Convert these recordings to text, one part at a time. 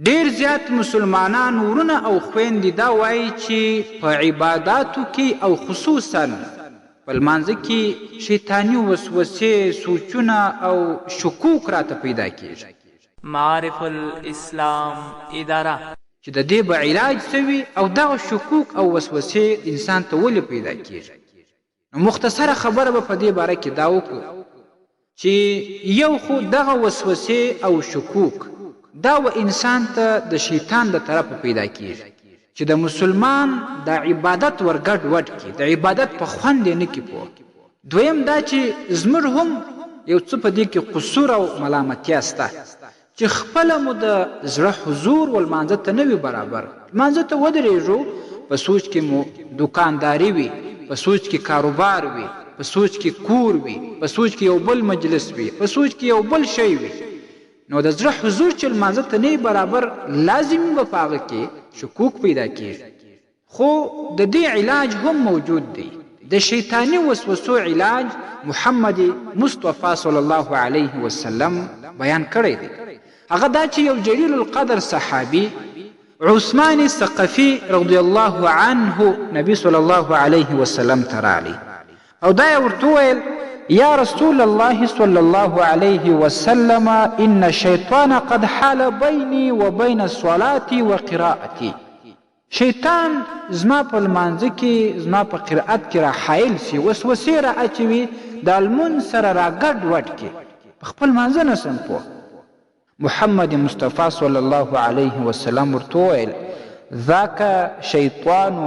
ډیر زیات مسلمانان ورونه او خویندې دا وایي چې په عباداتو کې او خصوصا په لمانځه کې شیطاني وسوسې، سوچونه او شکوک راته پیدا کیږي. معارف الاسلام اداره چې د دې به علاج سوي او دغه شکوک او وسوسې انسان ته ولې پیدا کیږي. نو مختصره خبره به په دې باره کې دا وکړو چې یو خو دغه وسوسې او شکوک دا و انسان ته د شیطان د طرفه پیدا کیږي چې د مسلمان د عبادت ورګډ وډ کړي، د عبادت په خوند یې نه کړي پوه. دویم دا چې زموږ هم یو څه په دې کې قصور او ملامتیا سته چې خپله مو د زړه حضور ولمانځه ته نه وي برابر. لمانځه ته ودرېږو، په سوچ کې مو دوکانداري وي، په سوچ کې کاروبار وي، په سوچ کې کور وي، په سوچ کې یو بل مجلس وي، په سوچ کې یو بل شی وي. نو د زړه حضور چې لمانځه ته نه برابر، لازم به په هغه کې شکوک پیدا کیږي. خو د دې علاج هم موجود دی. د شیطاني وسوسو علاج محمد مصطفی صلی الله علیه وسلم بیان کړی دی. هغه دا چې یو جلیل القدر صحابي عثمان ثقفي رضی الله عنه نبی صلی الله علیه وسلم ته راغلی او دا یې ورته وویل: یا رسول الله صلی الله علیه وسلم ان الشیطان قد حال بیني وبین الصلاة وقراءتي. شیطان زما په لمانځه کې، زما په قرائت کې را حایل سي، وسوسې را اچوي، د لمونځ سره را ګډ وډ کړي، په خپل لمانځه نه سم پوه. محمد مصطفی صلی الله علیه وسلم ورته وویل: ذاک شیطان،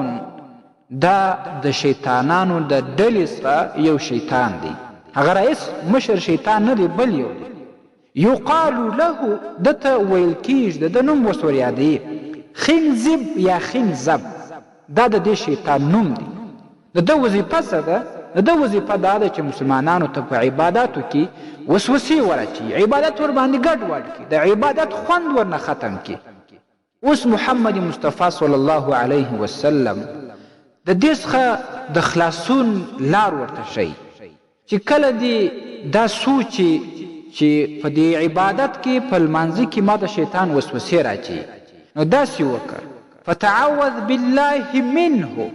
دا د شیطانانو د ډلې څخه یو شیطان دی. هغه رئیس مشر شیطان نه دی بل یو دی. یقال له، دته ویل کیږي، د نوم ورسره یادوي، خنزب یا خنزب، دا د دې شیطان نوم دی. د ده وظیفه څه ده؟ د ده وظیفه دا ده چې مسلمانانو ته په عباداتو کې وسوسې ورچي، عبادت ورباندې ګډ وډ کړي، د عبادت خوند ورنه ختم کړي. اوس محمد مصطفی صلی الله علیه وسلم د دې څخه د خلاصون لار ورته ښیي چې کله دې دا سوچي چې په دې عبادت کې په لمانځه کې ما د شیطان وسوسې راچي، نو داسې وکړه: فتعوذ بالله منه،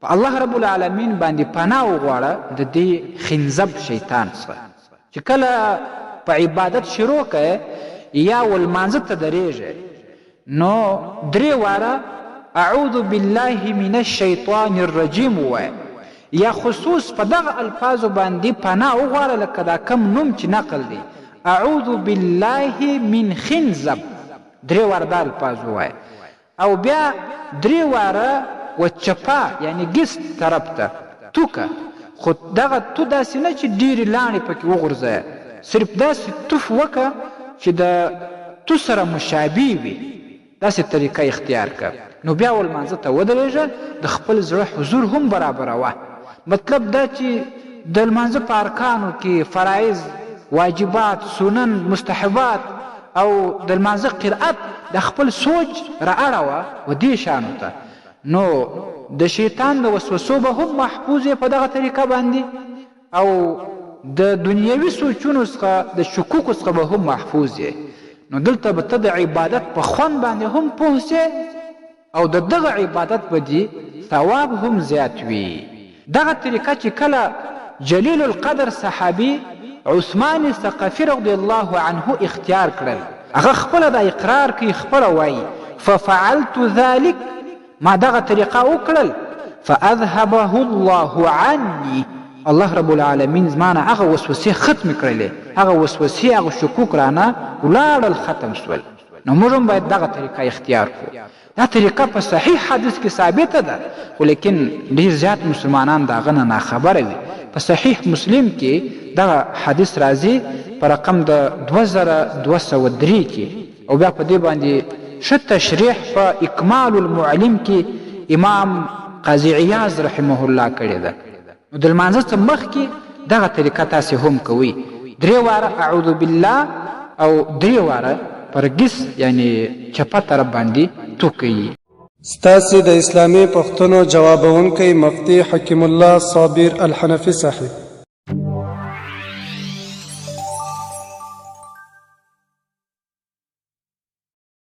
په الله رب العالمین باندې پناه وغواړه د دې خنزب شیطان څخه. چې کله په عبادت شروع کړې یا ولمانځه ته درېږې، نو 3 واره اعوذ بالله من الشیطان الرجیم ووایه، یا خصوص په دغه الفاظو باندې پناه وغواړه لکه دا کم نوم چې نقل دی، اعوذ بالله من خنزب، 3 واره دا الفاظ ووایه. او بیا 3 واره وچپا یعنی ګس طرف ته توکه، خو دغه تو داسې نه چې ډېرې لاڼې پکې وغورځوه، صرف داسې توف وکړه چې د تو سره مشابه وي، داسې طریقه اختیار کړه. نو بیا ولمانځه ته ودرېږه، د خپل زړه حضور هم برابروه. مطلب دا چې د لمانځه په ارکانو کې فرایض، واجبات، سنن، مستحبات او د لمانځه قرائت د خپل سوچ را اړوه و دې شانو ته. نو د شیطان د وسوسو به هم محفوظ په دغه طریقه باندې، او د دنیوي سوچونو څخه، د شکوکو څخه به هم محفوظ یې. نو دلته به ته د عبادت په خوند باندې هم پوه سې او د دغه عبادت به دې ثواب هم زیات وي. دغه طریقه چې کله جلیل القدر صحابي عثمان ثقفي رضی الله عنه اختیار کړل، هغه خپله دا اقرار کوي، خپله وایي: ففعلت ذلك، ما دغه طریقه وکړل، فاذهبه الله عني، الله رب العالمین زما نه هغه وسوسې ختم کړلې، هغه وسوسې، هغه شکوک رانه ولاړل، ختم شول. نو موږ هم باید دغه طریقه اختیار کړو. دا طریقه په صحیح حدیث کې ثابته ده، خو لیکن ډېر زیات مسلمانان د هغه نه ناخبره وي. په صحیح مسلم کې دغه حدیث راځي په رقم د 2203 کې، او بیا په دې باندې ښه تشریح په اکمال المعلم کې امام قاضي عیاض رحمه الله کړې ده. نو د لمانځه څخه مخکې دغه طریقه تاسې هم کوئ، 3 واره اعوذ بالله او 3 واره پر ګس یعنی چپه طرف باندې توکئ. ستاسې د اسلامي پوښتنو جوابونکی مفتي حکیم الله صابر الحنفي صاحب.